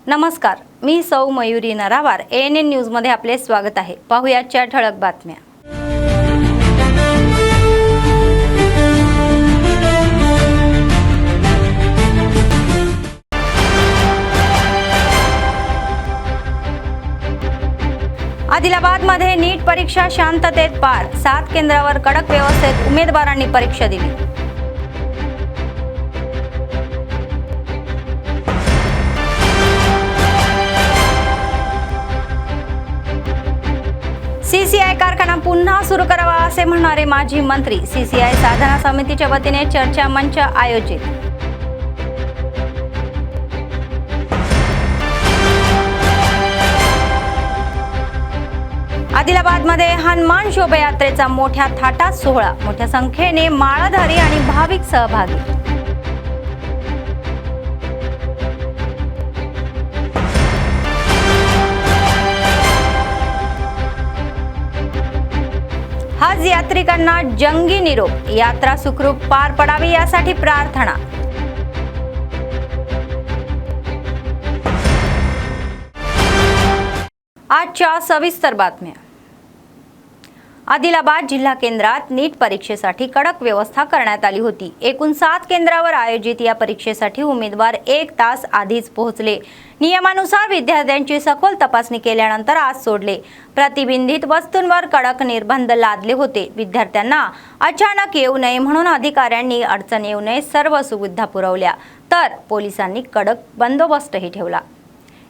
नमस्कार, मी सौ Mayuri नरावार। ANN news मध्ये आपले स्वागत आहे। पाहुयाच्या ठळक बातम्या। आदिलाबाद मध्ये नीट परीक्षा शांततेत पार। 7 केंद्रावर कडक व्यवस्थेत उमेदवारांनी परीक्षा दिली। CCI कारखाना पुन्हा सुरू करावा असे म्हणणारे माजी मंत्री। CCI साधना समितीच्या वतीने चर्चा मंच आयोजित। आदिलाबाद मध्ये हनुमान शोभायात्रेचा मोठ्या थाटात सोहळा। मोठ्या संख्येने माळाधारी आणि भाविक सहभागी। हज यात्रिकांना जंगी निरोप। यात्रा सुखरूप पार पडावी यासाठी प्रार्थना। आजच्या सविस्तर बातम्या। आदिलाबाद जिल्हा केंद्रात नीट परीक्षेसाठी कडक व्यवस्था करण्यात आली होती। एकूण 7 केंद्रावर आयोजित या परीक्षेसाठी उमेदवार 1 तास आधीच पोहोचले। नियमानुसार विद्यार्थ्यांची सखोल तपासणी केल्यानंतर आज सोडले। प्रतिबंधित वस्तूंवर कडक निर्बंध लादले होते। विद्यार्थ्यांना अचानक येऊ नये म्हणून अधिकाऱ्यांनी अडचण येऊ नये सर्व सुविधा पुरवल्या, तर पोलिसांनी कडक बंदोबस्तही ठेवला।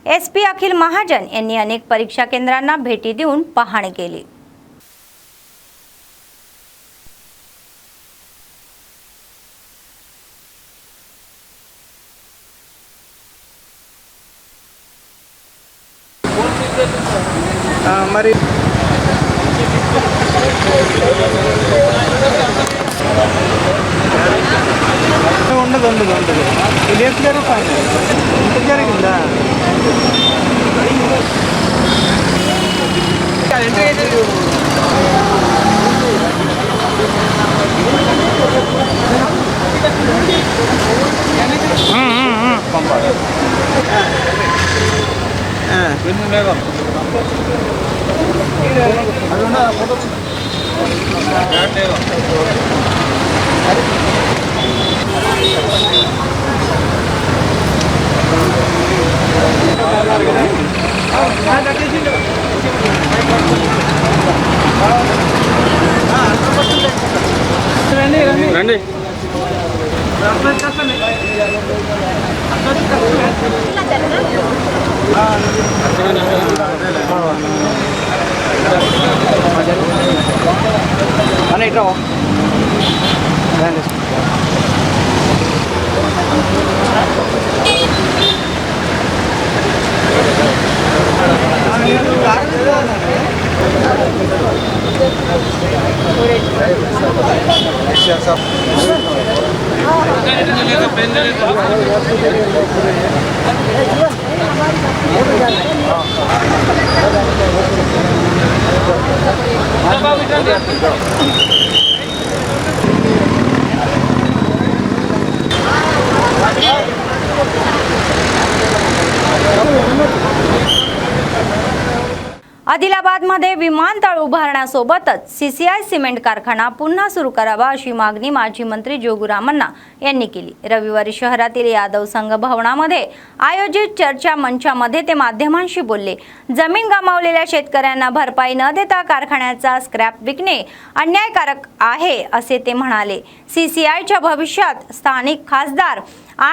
SP अखिल महाजन यांनी अनेक परीक्षा केंद्रांना भेटी देऊन पाहणी केली। మరి ఉండదు ఇది ఎంత జరుగుతుంది ఇంత జరిగిందా పంపాలి రండి అన్న ఇట్లా आदिलाबाद मध्ये विमानतळ उभारण्यासोबतच CCI सिमेंट कारखाना पुन्हा सुरू करावा अशी मागणी माजी मंत्री जोगुरामण्णा यांनी केली। रविवारी शहरातील यादव संघ भवनामध्ये आयोजित चर्चा मंचामध्ये ते माध्यमांशी बोलले। जमीन गमावलेल्या शेतकऱ्यांना भरपाई न देता कारखान्याचा स्क्रॅप विकणे अन्यायकारक आहे असे ते म्हणाले। CCIच्या भविष्यात स्थानिक खासदार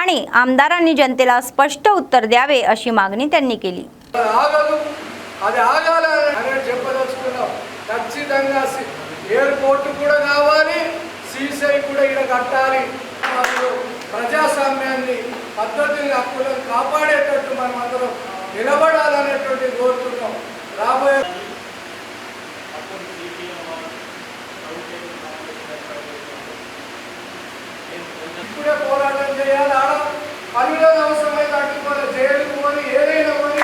आणि आमदारांनी जनतेला स्पष्ट उत्तर द्यावे अशी मागणी त्यांनी केली। అది ఆగాలని అనేది చెప్పదలుచుకున్నాం। ఖచ్చితంగా ఎయిర్పోర్ట్ కూడా కావాలి, CCI కూడా ఇక్కడ కట్టాలి। ప్రజాస్వామ్యాన్ని పద్ధతిని హక్కులను కాపాడేటట్టు మనం అందరం నిలబడాలనేటువంటి కోరుతున్నాం। రాబోయే ఇప్పుడే పోరాటం చేయాలి। ఆడ పనిలో అవసరమైతే అడ్డుకోవాలి, జైలుకు పోని ఏదైనా పోని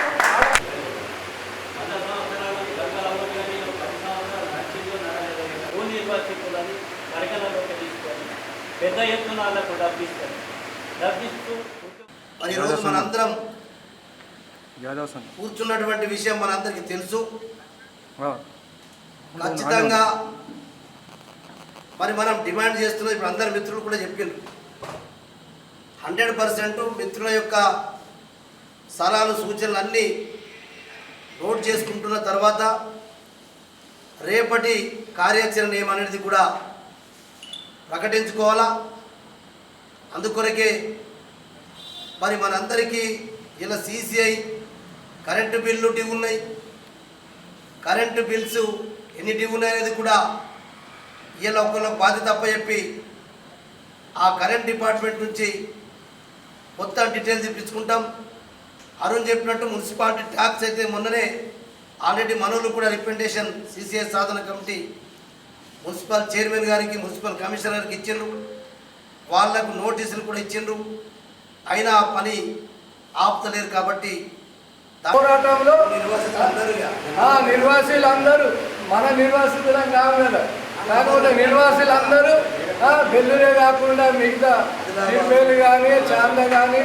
పెద్ద ఎత్తున డబ్బిస్తూ ఈరోజు మనందరం యాదవ్ సంఘం కూర్చున్నటువంటి విషయం మనందరికీ తెలుసు. ఆ. ఖచ్చితంగా మరి మనం డిమాండ్ చేస్తున్నది ఇప్పుడు అందరు మిత్రులు కూడా చెప్పిండ్రు. 100% మిత్రుల యొక్క సలహాలు సూచనలు అన్నీ నోట్ చేసుకుంటున్న తర్వాత రేపటి కార్యాచరణ ఏమనేది కూడా ప్రకటించుకోవాలా. అందుకొరకే మరి మనందరికీ ఇలా CCI కరెంటు బిల్లు డ్యూ ఉన్నాయి. కరెంటు బిల్స్ ఎన్ని డ్యూ ఉన్నాయి అనేది కూడా ఇలా ఒకళ్ళకి బాధ్యత అప్పచెప్పి ఆ కరెంట్ డిపార్ట్మెంట్ నుంచి మొత్తం డీటెయిల్స్ ఇప్పించుకుంటాం. అరుణ్ చెప్పినట్టు మున్సిపాలిటీ ట్యాక్స్ అయితే మొన్ననే ఆల్రెడీ మనోళ్ళు కూడా రిప్రజెంటేషన్ CCI సాధన కమిటీ మున్సిపల్ చైర్మన్ గారికి మున్సిపల్ కమిషనర్ గారికి ఇచ్చిండ్రు. వాళ్లకు నోటీసులు కూడా ఇచ్చిండ్రు. అయినా ఆ పని ఆపుతలేరు. కాబట్టి పోరాటంలో నిర్వాసితులందరూ నిర్వాసులందరూ మన నిర్వాసితులం కాదు కదా, కాకపోతే నిర్వాసులందరూ బెల్లురే కాకుండా మిగతా నిర్మేలు కానీ చాంద కానీ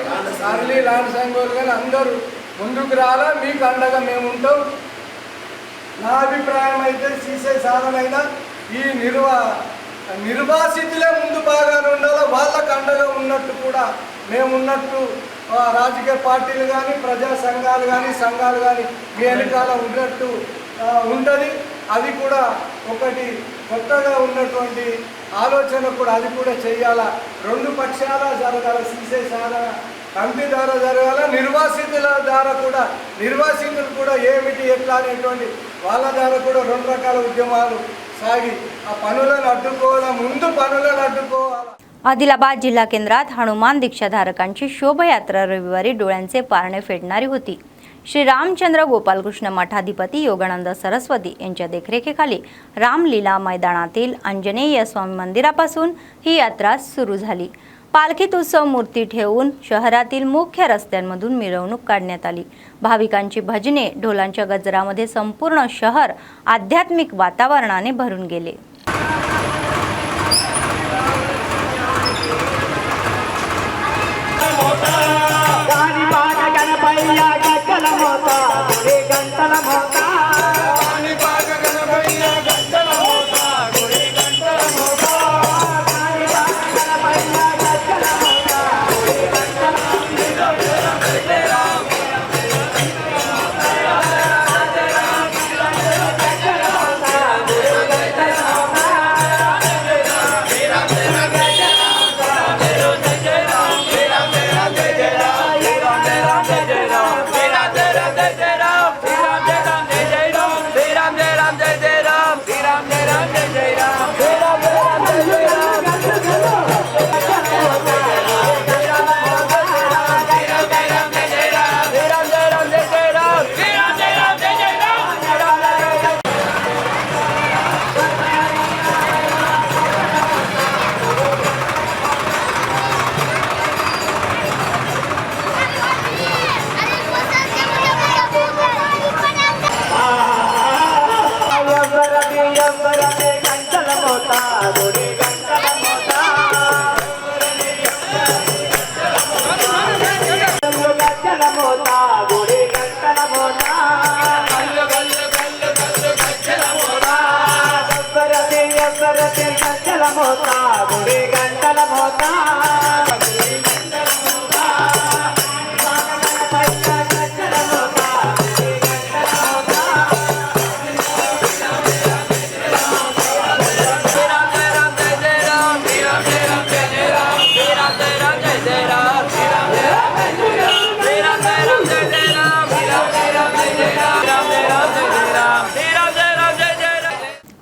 అర్లీ లాంటి సంఘాలు కానీ అందరూ ముందుకు రాలా. మీకు అండగా మేము ఉంటాం. నా అభిప్రాయం అయితే CCI సాధనైన ఈ నిర్వాసితులే ముందు బాగా ఉండాలి. వాళ్ళకు అండగా ఉన్నట్టు కూడా మేము ఉన్నట్టు రాజకీయ పార్టీలు కానీ ప్రజా సంఘాలు కానీ మీ వెనకాల ఉన్నట్టు ఉంటుంది. అది కూడా ఒకటి కొత్తగా ఉన్నటువంటి ఆలోచన కూడా అది కూడా చేయాలా. రెండు పక్షాల జరగాల. CCI సాధన కమిటీ ద్వారా జరగాల. నిర్వాసితుల ద్వారా కూడా నిర్వాసితులు కూడా ఏమిటి ఎట్లా అనేటువంటి వాళ్ళ ద్వారా కూడా రెండు రకాల ఉద్యమాలు సాగి ఆ पनुలను అడ్డుకోవాలా. ముందు పనులను అడ్డుకోవాలా. आदिलाबाद जिल्हा केंद्रात हनुमान दीक्षाधारकांची शोभायात्रा रविवारी डोळ्यांचे पारणे फेडणारी होती. श्री रामचंद्र गोपालकृष्ण मठाधिपती योगानंद सरस्वती यांच्या देखरेखीखाली रामलीला मैदानातील अंजनेय स्वामी मंदिरापासून ही यात्रा सुरू झाली. पालखीत उत्सव मूर्ती ठेवून शहरातील मुख्य रस्त्यांमधून मिरवणूक काढण्यात आली. भाविकांची भजने ढोलांच्या गजरामध्ये संपूर्ण शहर आध्यात्मिक वातावरणाने भरून गेले.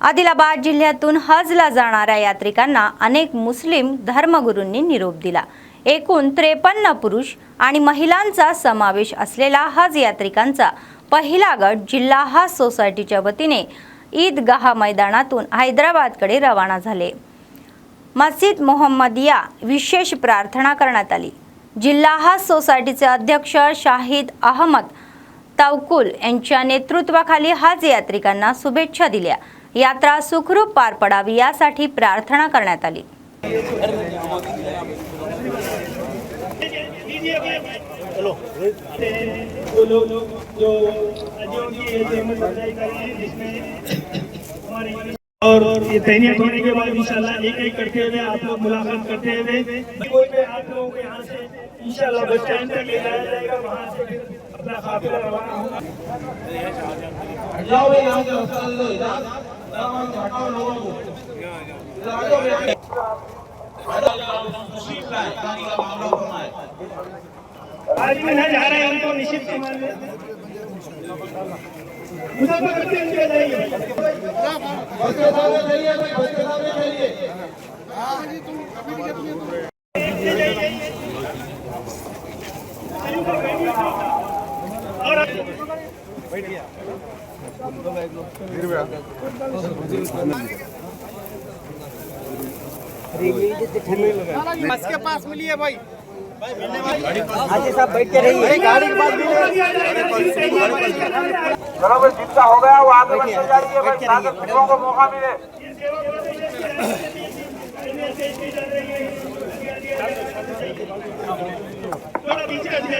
आदिलाबाद जिल्ह्यातून हजला जाणाऱ्या यात्रिकांना अनेक मुस्लिम धर्मगुरूंनी निरोप दिला. एकूण 53 पुरुष आणि महिलांचा समावेश असलेला हज यात्रिकांचा पहिला गट जिल्हा हज सोसायटीच्या वतीने ईदगाह मैदानातून हैदराबादकडे रवाना झाले. मस्जिद मोहम्मदिया विशेष प्रार्थना करण्यात आली. जिल्हा हज सोसायटीचे अध्यक्ष शाहिद अहमद तवकुल यांच्या नेतृत्वाखाली हज यात्रिकांना शुभेच्छा दिल्या. यात्रा सुखरूप पार पडावी यासाठी प्रार्थना करण्यात आली. वो लोग जो अजियों की जहमत बर्दाश्त करें जिसमें हमारे और ये तैनात होने के बाद इंशाल्लाह एक करते हुए आप लोग मुलाकात करते हुए कोई भी आप लोगों को यहाँ से इंशाल्लाह बस स्टैंड तक ले जाया जाएगा, वहाँ से फिर अपना काफिला रवाना होगा। जाओ यहाँ से हॉस्पिटल लो, हटाओ लोगों को। आज में न जा रहे हैं उनको निश्चित के मान लें मुसाफिर करते हैं उनके जाइए बस के पास मिलिए भाई। हाजी साहब बैठ के रहिए, गाड़ी के पास चलो भाई जितना हो गया वो आगे बढ़ते जाइए भाई, ताकि लोगों को मौका मिले।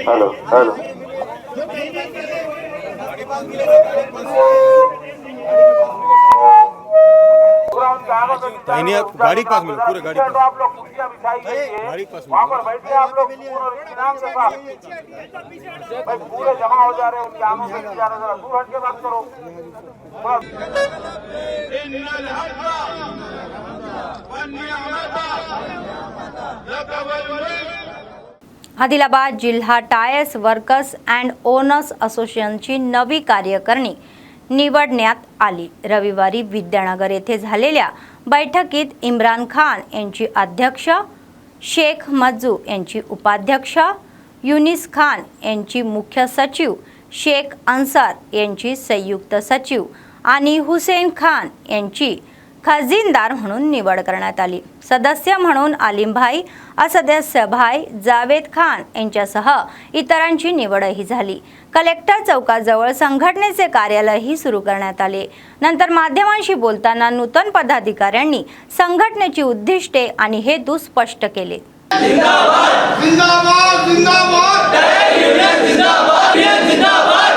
हेलो हेलो गाड़ी के पास मिलो, पूरे गाड़ी के पास। आप लोग कुर्सियां बिछाई गई है, वहाँ पर बैठिए आप लोग पूरे इत्मीनान के साथ। भाई पूरे जमा हो जा रहे हैं, उनकी आंखों में जा रहे, जरा दूर हट के बात करो। आदिलाबाद जिल्हा टायर्स वर्कर्स अँड ओनर्स असोसिएशनची नवी कार्यकारिणी निवडण्यात आली। रविवारी विद्यानगर येथे झालेल्या बैठकीत इम्रान खान यांची अध्यक्ष, शेख मज्जू यांची उपाध्यक्ष, युनिस खान यांची मुख्य सचिव, शेख अन्सार यांची संयुक्त सचिव आणि हुसेन खान यांची खजिनदार म्हणून निवड करण्यात आली। सदस्य म्हणून आलिमभाई, असदस्यभाई जावेद खान यांच्यासह इतरांची निवडही झाली। कलेक्टर चौकाजवळ संघटनेचे कार्यालयही सुरू करण्यात आले। नंतर माध्यमांशी बोलताना नूतन पदाधिकाऱ्यांनी संघटनेची उद्दिष्टे आणि हेतू स्पष्ट केले। जिंदाबाद जिंदाबाद जिंदाबाद टायर यूनियन जिंदाबाद यूनियन जिंदाबाद।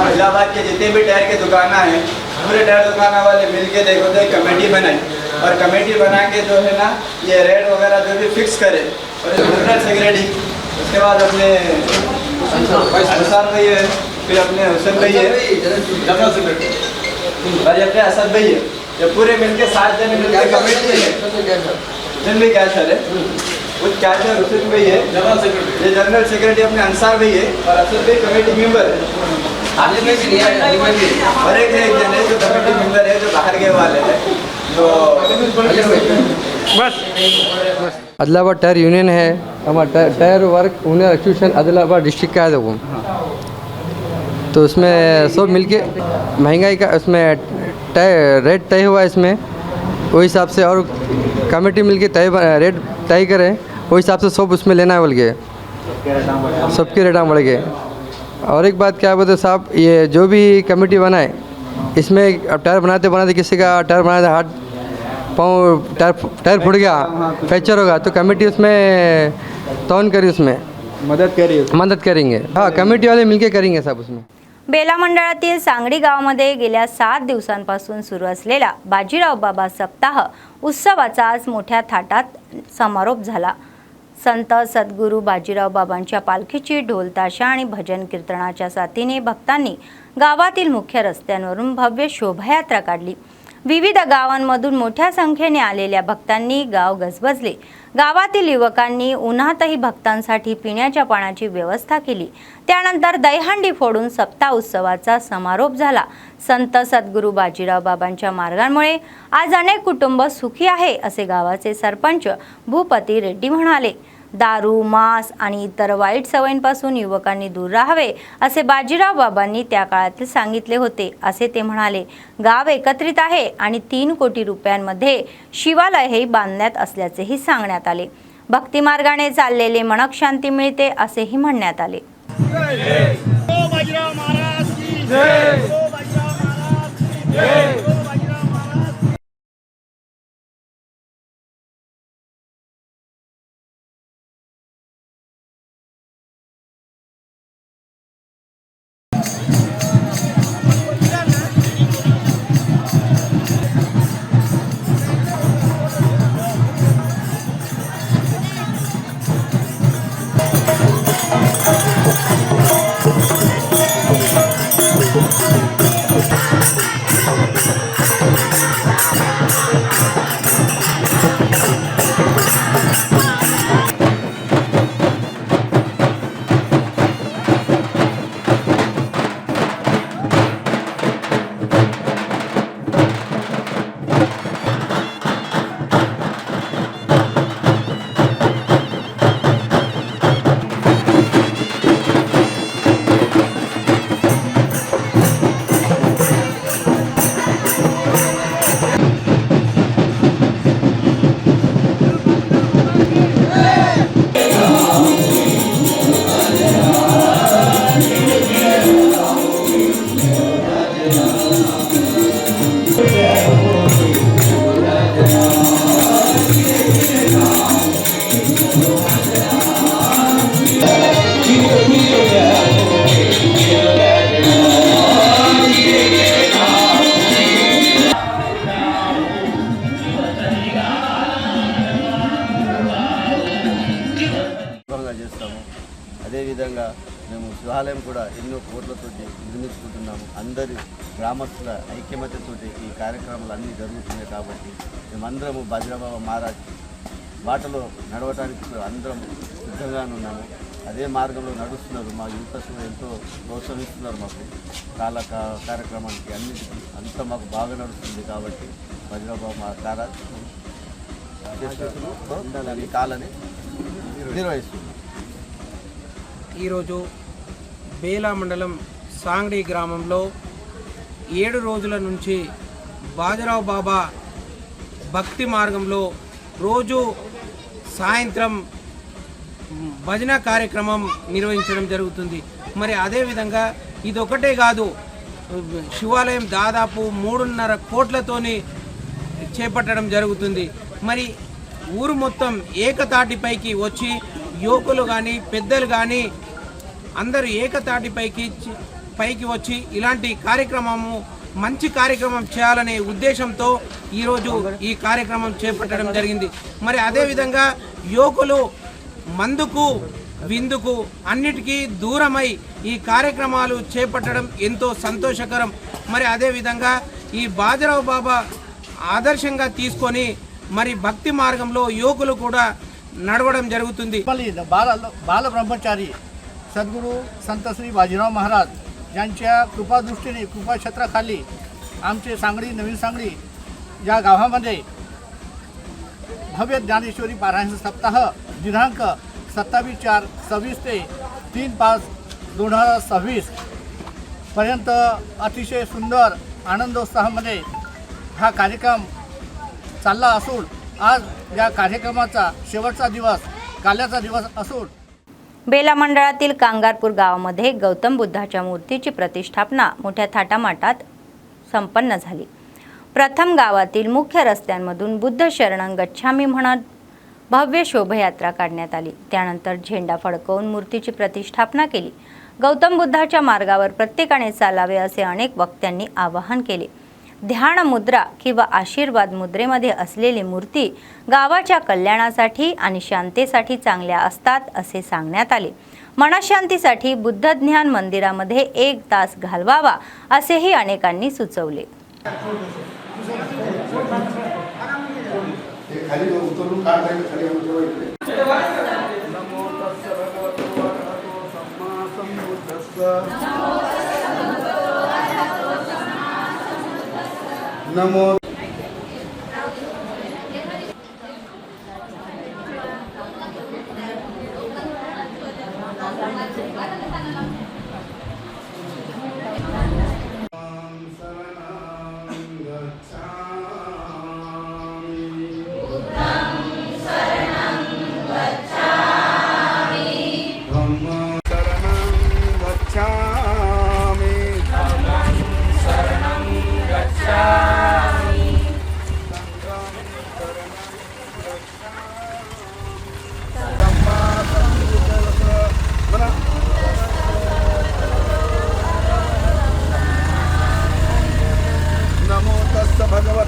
इलाहाबाद के जितने भी टायर के दुकाना हैं, पूरे टायर दुकाना वाले मिलके देखो तो एक कमेटी बनाई और कमेटी बना के जो है ना ये रेट वगैरह जो भी फिक्स करे। और जनरल सेक्रेटरी, उसके बाद अपने अंसार भाई है, फिर अपने हुसैन भाई है जनरल सेक्रेटरी, और अपने असद भाई है। ये पूरे मिलके 7 जन मिलके कमेटी है। हुसैन भाई क्या सर है, वो क्या सर हुसैन भाई है जनरल सेक्रेटरी, ये जनरल सेक्रेटरी अपने अंसार भाई है और असद भाई कमेटी मेंबर है। और एक जन है जो कमेटी मेंबर है जो बाहर के वाले हैं जो आदिलाबाद टायर यूनियन है, हमारा tyre work owner association Adilabad district का है वो। तो उसमें सब मिलके महंगाई का उसमें रेट तय हुआ है, इसमें वही हिसाब से और कमेटी मिलके रेट तय करें, वही हिसाब से सब उसमें लेना है बोल के सबके रेट बढ़ गए। और एक बात क्या बोलते साहब, ये जो भी कमेटी बनाए इसमें अब टायर बनाते बनाते किसी का टायर बनाते हाथ पाँव टायर फूट गया, फ्रैक्चर होगा तो कमेटी उसमें तौन करी, उसमें मदद करेंगे। हाँ, कमेटी वाले मिलके करेंगे साहब उसमें। बेला मंडळातील सांगडी गावामध्ये गेल्या 7 दिवसांपासून सुरू असलेला बाजीराव बाबा सप्ताह उत्सवाचा आज मोठ्या थाटात समारोप झाला। संत सद्गुरू बाजीराव बाबांच्या पालखीची ढोल ताशा आणि भजन कीर्तनाच्या साथीने भक्तांनी गावातील मुख्य रस्त्यांवरून भव्य शोभायात्रा काढली। विविध गावांमधून मोठ्या संख्येने आलेल्या भक्तांनी गाव गजबजले। गावातील युवकांनी उन्हातही भक्तांसाठी पिण्याच्या पाण्याची व्यवस्था केली। त्यानंतर दहीहंडी फोडून सप्ताह उत्सवाचा समारोप झाला। संत सद्गुरू बाजीराव बाबांच्या मार्गांमुळे आज अनेक कुटुंब सुखी आहे असे गावाचे सरपंच भूपती रेड्डी म्हणाले। दारू, मांस आणि इतर वाईट सवयींपासून युवकांनी दूर राहावे असे बाजीराव बाबांनी त्या काळात सांगितले होते असे ते म्हणाले। गाव एकत्रित आहे आणि 3 कोटी रुपयांमध्ये शिवालयही बांधण्यात असल्याचेही सांगण्यात आले। भक्ती मार्गाने चाललेले मनक शांती मिळते असेही म्हणण्यात आले। बाजीराव महाराज की जय, बोलो बाजीराव महाराज की जय, बोलो बाजीराव महाराज। చేస్తాము. అదేవిధంగా మేము శివాలయం కూడా ఎన్నో కోట్లతో నిర్మించుకుంటున్నాము. అందరి గ్రామస్తుల ఐక్యమత్యతోటి ఈ కార్యక్రమాలు అన్నీ జరుగుతున్నాయి. కాబట్టి మేమందరము బాజీరావు మహారాజ్ బాటలో నడవటానికి అందరం సిద్ధంగానే ఉన్నాము. అదే మార్గంలో నడుస్తున్నారు. మా యువతను ఎంతో ప్రోత్సహిస్తున్నారు. మాకు కాల కార్యక్రమానికి అన్నిటికీ అంతా మాకు బాగా నడుస్తుంది. కాబట్టి బాజీరావు మహారాజ్ ఈ కాలని నిర్వహిస్తున్నాం. ఈరోజు బేలా మండలం సాంగ్డి గ్రామంలో 7 రోజుల నుంచి బాజీరావు బాబా భక్తి మార్గంలో రోజు సాయంత్రం భజన కార్యక్రమం నిర్వహించడం జరుగుతుంది. మరి అదేవిధంగా ఇదొకటే కాదు, శివాలయం దాదాపు 3.5 కోట్లతోని చేపట్టడం జరుగుతుంది. మరి ఊరు మొత్తం ఏకతాటిపైకి వచ్చి యువకులు కానీ పెద్దలు కానీ అందరూ ఏకతాటిపైకి వచ్చి ఇలాంటి కార్యక్రమము మంచి కార్యక్రమం చేయాలనే ఉద్దేశంతో ఈరోజు ఈ కార్యక్రమం చేపట్టడం జరిగింది. మరి అదేవిధంగా యువకులు మందుకు విందుకు అన్నిటికీ దూరమై ఈ కార్యక్రమాలు చేపట్టడం ఎంతో సంతోషకరం. మరి అదేవిధంగా ఈ బాజీరావు బాబా ఆదర్శంగా తీసుకొని మరి భక్తి మార్గంలో యువకులు కూడా नडवडम जరుగుతుంది. बाल ब्रह्मचारी सद्गुरू संत श्री बाजीराव महाराज यांच्या कृपादृष्टीने कृपाक्षेत्राखाली आमचे सांगडी नवीन सांगडी या गावामध्ये भव्य ज्ञानेश्वरी पारायण सप्ताह दिनांक 27/4/26 ते 3/5/2026 पर्यंत अतिशय सुंदर आनंदोत्साहामध्ये हा कार्यक्रम चालला असून आज या कार्यक्रमाचा शेवटचा दिवस काल्याचा दिवस असून बेला मंडळातील कांगारपूर गावामध्ये गौतम बुद्धाच्या मूर्तीची प्रतिष्ठापना मोठ्या थाटामाटात संपन्न झाली. प्रथम गावातील मुख्य रस्त्यांमधून बुद्ध शरणं गच्छामी म्हणत भव्य शोभायात्रा काढण्यात आली. त्यानंतर झेंडा फडकवून मूर्तीची प्रतिष्ठापना केली. गौतम बुद्धाच्या मार्गावर प्रत्येकाने चालावे असे अनेक वक्त्यांनी आवाहन केले. ध्यान मुद्रा किंवा आशीर्वाद मुद्रेमध्ये असलेली मूर्ती गावाच्या कल्याणासाठी आणि शांतीसाठी चांगल्या असतात असे सांगण्यात आले. मनशांतीसाठी बुद्ध ज्ञान मंदिरामध्ये 1 तास घालवावा असेही अनेकांनी सुचवले. नमो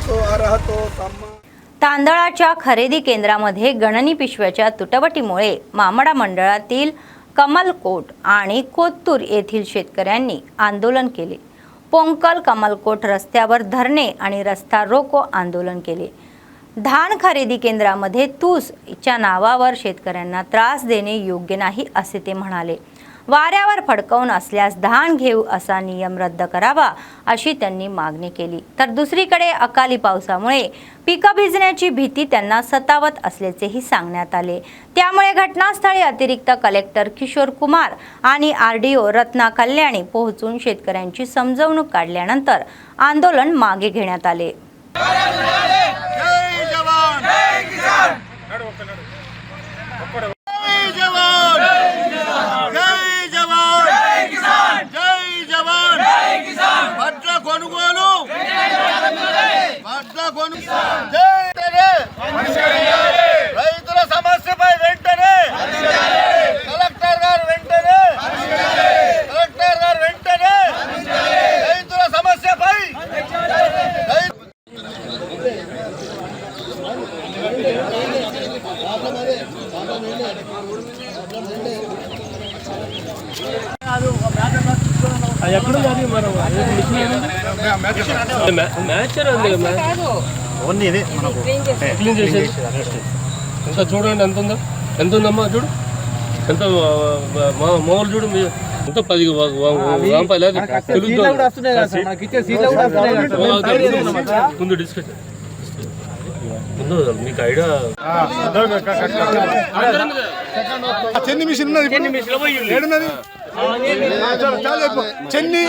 असो अरहतो सम्मा तांदळाच्या खरेदी केंद्रामध्ये गणनी पिशव्याच्या तुटवडीमुळे मामडा मंडळातील कमलकोट आणि कोत्तूर येथील शेतकऱ्यांनी आंदोलन केले. पोंकल कमलकोट रस्त्यावर धरणे आणि रस्ता रोको आंदोलन केले. धान खरेदी केंद्रामध्ये तूसच्या नावावर शेतकऱ्यांना त्रास देणे योग्य नाही असे ते म्हणाले. वाऱ्यावर फडकवून असल्यास धान घेऊ असा नियम रद्द करावा अशी त्यांनी मागणी केली. तर दुसरीकडे अकाली पावसामुळे पिकं भिजण्याची भीती त्यांना सतावत असल्याचेही सांगण्यात आले. त्यामुळे घटनास्थळी अतिरिक्त कलेक्टर किशोर कुमार आणि RDO रत्ना कल्याणी पोहोचून शेतकऱ्यांची समजवणूक काढल्यानंतर आंदोलन मागे घेण्यात आले. రైతుల సమస్యపై వెంటనే కలెక్టర్ గారు వెంటనే రైతుల సమస్యపై క్లీన్ చేసేది ఎంత చూడండి, ఎంత ఉందమ్మా చూడు, ఎంత మామూలు చూడు, ఎంత 10 రూపాయలు ముందు డిస్కస్ మీకు ఐడియా చెన్ని మిషన్ ఉన్నది చెన్ని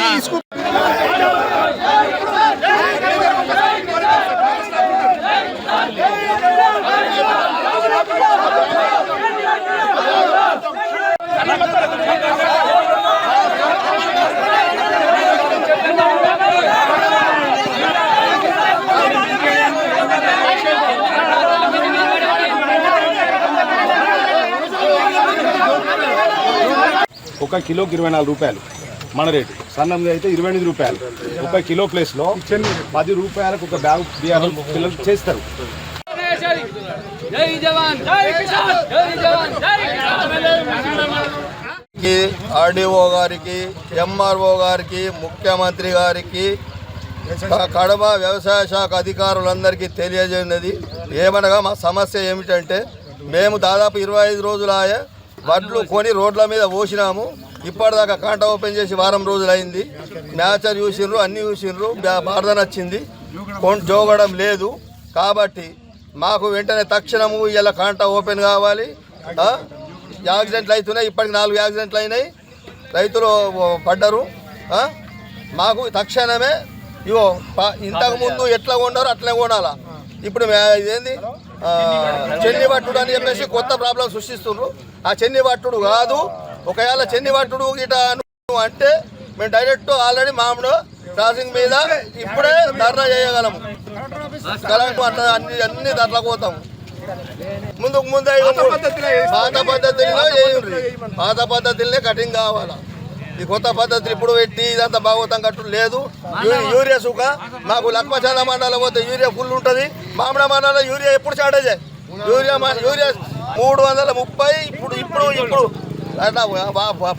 ఒక కిలోకి 24 రూపాయలు మన రేటు. సన్నంగా అయితే 28 రూపాయలు. ఒక కిలో ప్లేస్లో 10 రూపాయలకు ఒక బ్యాగ్ బియ్యం పిల్లలు చేస్తారు. RDO గారికి, MRO గారికి, ముఖ్యమంత్రి గారికి, కడప వ్యవసాయ శాఖ అధికారులందరికీ తెలియజేయనది ఏమనగా మా సమస్య ఏమిటంటే మేము దాదాపు 25 రోజులు వడ్లు కొని రోడ్ల మీద పోసినాము. ఇప్పటిదాకా కాంట ఓపెన్ చేసి వారం రోజులు అయింది. మ్యాచర్ చూసిండ్రు, అన్నీ చూసిండ్రు, బాధ నచ్చింది, జోగడం లేదు. కాబట్టి మాకు వెంటనే తక్షణము ఇలా కాంట ఓపెన్ కావాలి. యాక్సిడెంట్లు అవుతున్నాయి, ఇప్పటికి 4 యాక్సిడెంట్లు అయినాయి, రైతులు పడ్డరు. మాకు తక్షణమే ఇవో ఇంతకుముందు ఎట్లా కొన్నారో అట్లనే కొనాలా. ఇప్పుడు ఇదేంది చెన్ని పట్టుడు అని చెప్పేసి కొత్త ప్రాబ్లం సృష్టిస్తున్నారు. ఆ చెన్ని పట్టుడు కాదు. ఒకవేళ చెన్ని పట్టుడు గిట అంటే మేము డైరెక్ట్ ఆల్రెడీ మామిడి క్రాసింగ్ మీద ఇప్పుడే ధర్నా చేయగలము. అట్లా అన్ని ధరలకు పోతాము. ముందు పాత పద్ధతిలోనే కటింగ్ కావాలా. ఈ కొత్త పద్ధతులు ఇప్పుడు పెట్టి ఇదంతా భాగవతం కట్టు లేదు. యూరియా సుఖ మాకు లక్ష్మచంద మండలం పోతే యూరియా ఫుల్ ఉంటుంది. మామిడి మండలం యూరియా ఎప్పుడు షార్టేజ్ యూరియా 330. ఇప్పుడు అట్లా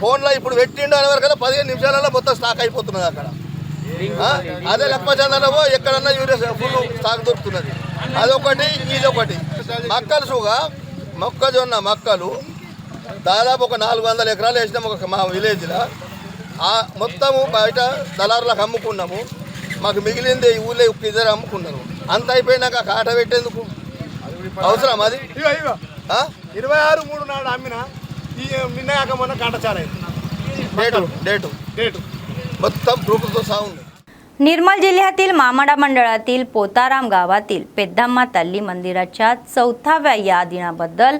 ఫోన్లో ఇప్పుడు పెట్టిండు అనే వరకు 15 నిమిషాలలో మొత్తం స్టాక్ అయిపోతున్నది అక్కడ. అదే లక్ష్మచందలో ఎక్కడన్నా యూరియా ఫుల్ స్టాక్ దొరుకుతున్నది. అదొకటి, ఇదొకటి. మక్కలు సుగా మొక్కజొన్న మక్కలు దాదాపు ఒక 400 ఎకరాలు వేసినాము మా విలేజ్లో. మొత్తము బయట దళారులకు అమ్ముకున్నాము. మాకు మిగిలింది ఊళ్ళో ఇద్దరు అమ్ముకున్నారు. అంత అయిపోయినాక కాట పెట్టేందుకు అవసరం అది. 26/3 నాడు అమ్మిన నిన్నగాక మొన్న కాట చాలైంది. డేటు మొత్తం ప్రూఫ్తో సాగుంది. निर्मल जिल्ह्यातील मामाडा मंडळातील पोताराम गावातील पेद्धम्मा तल्ली मंदिराच्या 4व्या या दिनाबद्दल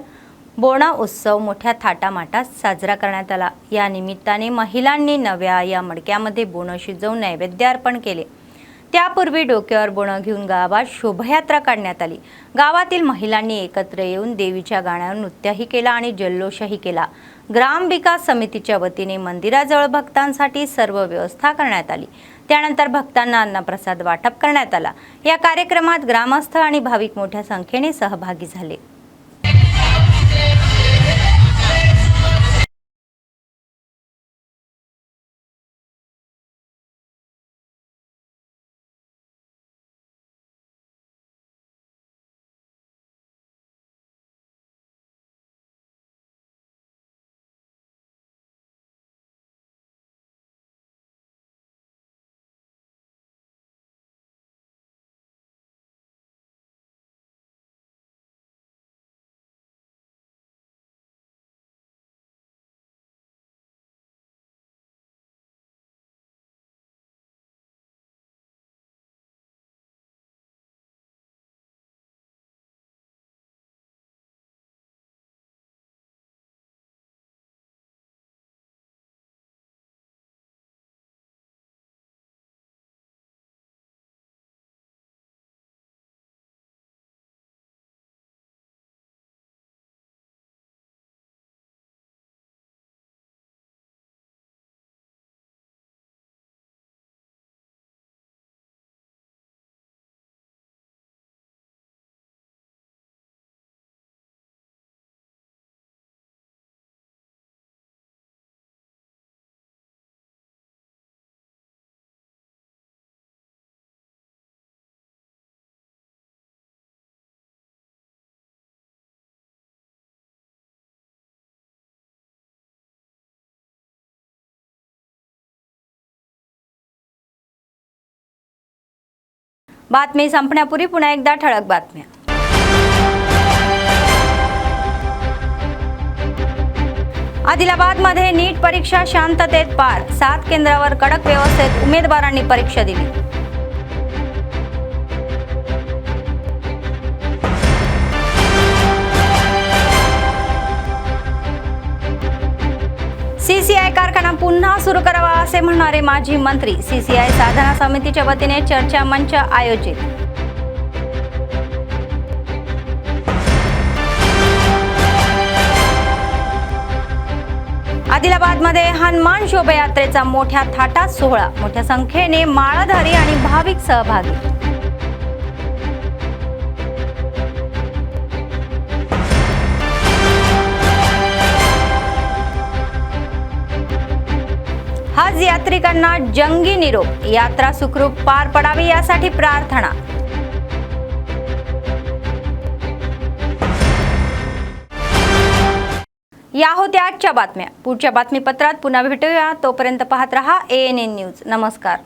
बोणा उत्सव मोठ्या थाटामाटात साजरा करण्यात आला. या निमित्ताने महिलांनी नव्या या मडक्यामध्ये बोणं शिजवून नैवेद्य अर्पण केले. त्यापूर्वी डोक्यावर बोणं घेऊन गावात शोभायात्रा काढण्यात आली. गावातील महिलांनी एकत्र येऊन देवीच्या गाण्यावर नृत्यही केला आणि जल्लोषही केला. ग्राम विकास समितीच्या वतीने मंदिराजवळ भक्तांसाठी सर्व व्यवस्था करण्यात आली. त्यानंतर भक्तांना अन्नप्रसाद वाटप करण्यात आला। या कार्यक्रमात ग्रामस्थ आणि भाविक मोठ्या संख्येने सहभागी झाले। बातमी संपण्यापूर्वी पुन्हा एकदा ठळक बातम्या। आदिलाबादमध्ये नीट परीक्षा शांततेत पार, 7 केंद्रावर कडक व्यवस्थेत उमेदवारांनी परीक्षा दिली। सीसीआय कारखाना पुन्हा सुरू करावा असे म्हणणारे माजी मंत्री। सीसीआय साधना समितीच्या वतीने चर्चा मंच आयोजित। आदिलाबादमध्ये हनुमान शोभायात्रेचा मोठ्या थाटात सोहळा, मोठ्या संख्येने माळाधारी आणि भाविक सहभागी। हज यात्रिकांना जंगी निरोप, यात्रा सुखरूप पार पडावी यासाठी प्रार्थना। या होत्या आजच्या बातम्या। पुढच्या बातमीपत्रात पुन्हा भेटूया, तोपर्यंत पाहत रहा ANN न्यूज। नमस्कार।